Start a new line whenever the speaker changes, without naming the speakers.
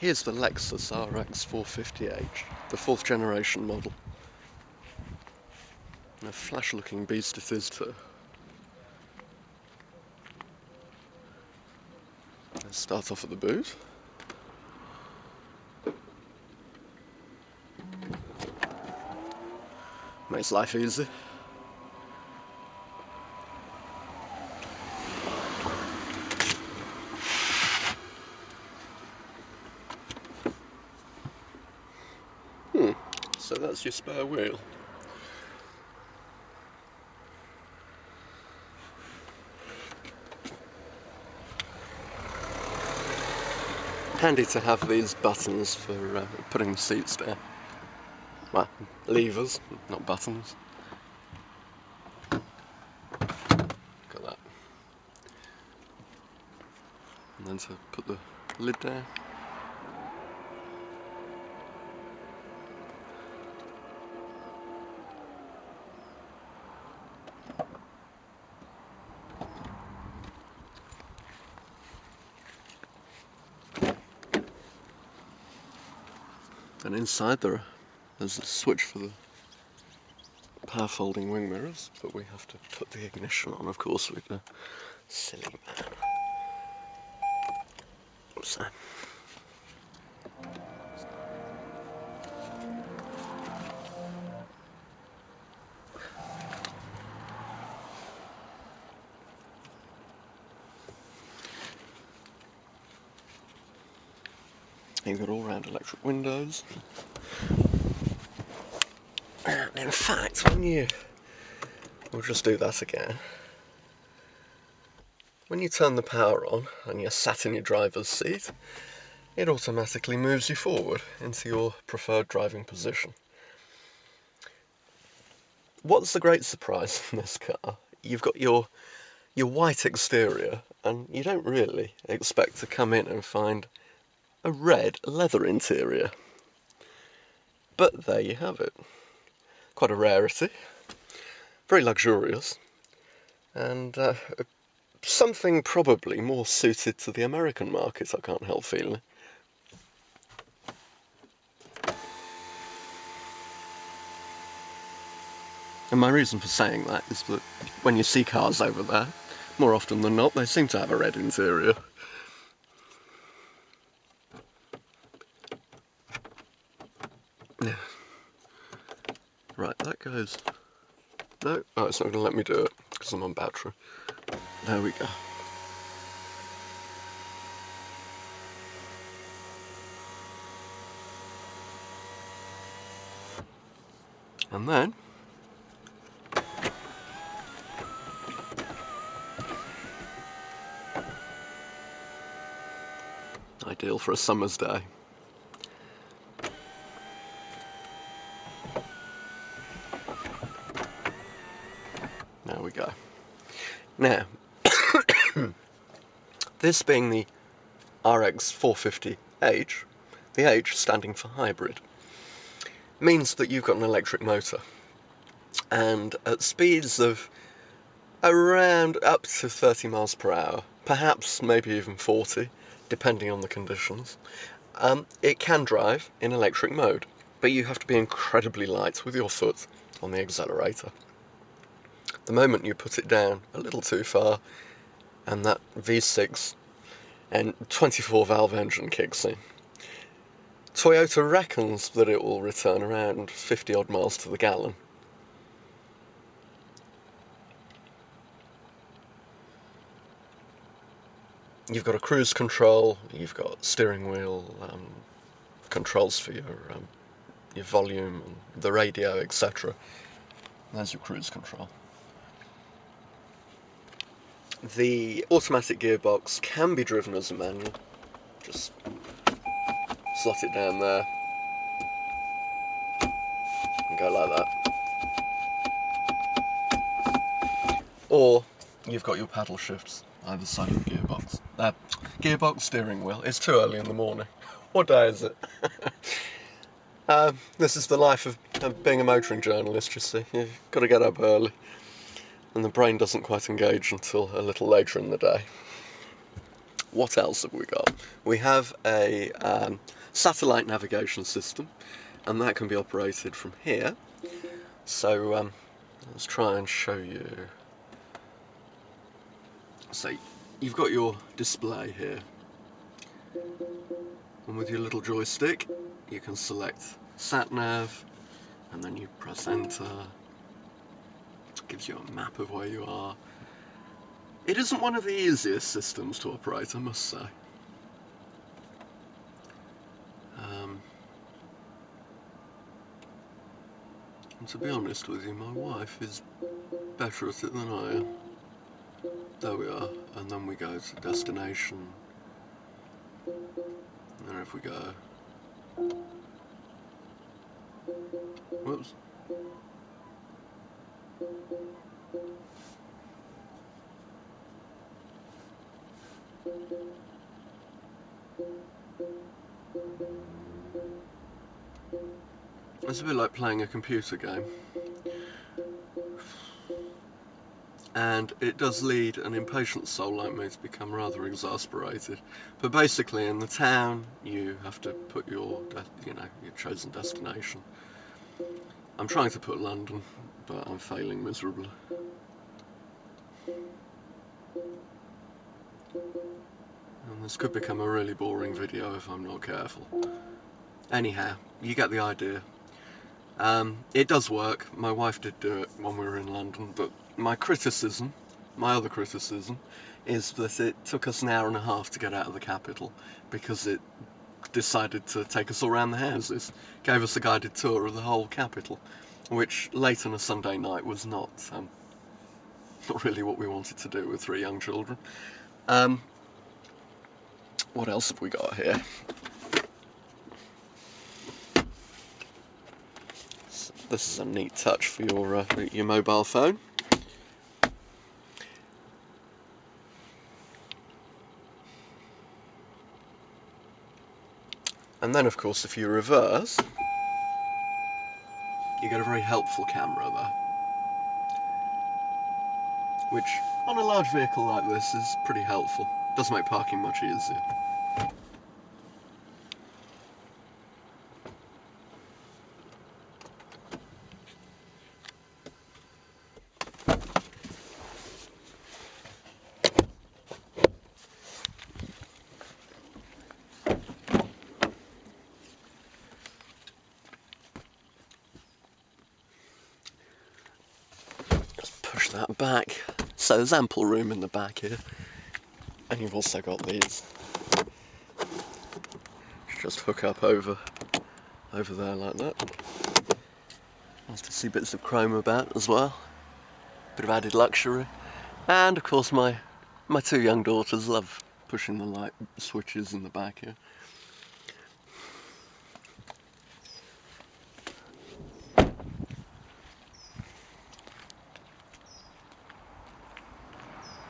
Here's the Lexus RX450h, the 4th generation model. And a flash looking beast it is too. Let's start off at the boot. Makes life easy. So that's your spare wheel. Handy to have these buttons for putting the seats down. Well, levers, not buttons. Look at that. And then to put the lid down. And inside there's a switch for the power folding wing mirrors, but we have to put the ignition on, of course, with the silly man. So. You've got all-round electric windows. And in fact, we'll just do that again. When you turn the power on and you're sat in your driver's seat, it automatically moves you forward into your preferred driving position. What's the great surprise in this car? You've got your white exterior, and you don't really expect to come in and find a red leather interior. But there you have it. Quite a rarity, very luxurious, and something probably more suited to the American market, I can't help feeling. And my reason for saying that is that when you see cars over there, more often than not, they seem to have a red interior. Yeah. Right, that goes... No, oh, it's not going to let me do it, because I'm on battery. There we go. And then... ideal for a summer's day. There we go. Now, this being the RX450h, the H standing for hybrid, means that you've got an electric motor. And at speeds of around up to 30 miles per hour, perhaps maybe even 40, depending on the conditions, it can drive in electric mode, but you have to be incredibly light with your foot on the accelerator. The moment you put it down a little too far, and that V6 and 24 valve engine kicks in. Toyota reckons that it will return around 50 odd miles to the gallon. You've got a cruise control, you've got steering wheel, controls for your volume, and the radio, etc. There's your cruise control. The automatic gearbox can be driven as a manual. Just slot it down there and go like that. Or you've got your paddle shifts either side of the gearbox. Gearbox, steering wheel. It's too early in the morning. What day is it? This is the life of being a motoring journalist, you see. You've got to get up early, and the brain doesn't quite engage until a little later in the day. what else have we got? We have a satellite navigation system, and that can be operated from here. So let's try and show you. So you've got your display here, and with your little joystick you can select sat nav, and then you press enter. It gives you a map of where you are. It isn't one of the easiest systems to operate, I must say. And to be honest with you, my wife is better at it than I am. There we are, and then we go to destination. And then if we go... Whoops. It's a bit like playing a computer game, and it does lead an impatient soul like me to become rather exasperated. But basically, in the town, you have to put your chosen destination. I'm trying to put London, but I'm failing miserably. And this could become a really boring video if I'm not careful. Anyhow, you get the idea. It does work. My wife did do it when we were in London, but my other criticism, is that it took us an hour and a half to get out of the capital because it decided to take us all around the houses, gave us a guided tour of the whole capital, which late on a Sunday night was not really what we wanted to do with 3 young children. What else have we got here? This is a neat touch for your mobile phone. And then, of course, if you reverse, you get a very helpful camera there, which on a large vehicle like this is pretty helpful. Does make parking much easier. Push that back, so there's ample room in the back here, and you've also got these. Just hook up over there like that. Nice to see bits of chrome about as well. Bit of added luxury, and of course my 2 young daughters love pushing the light switches in the back here.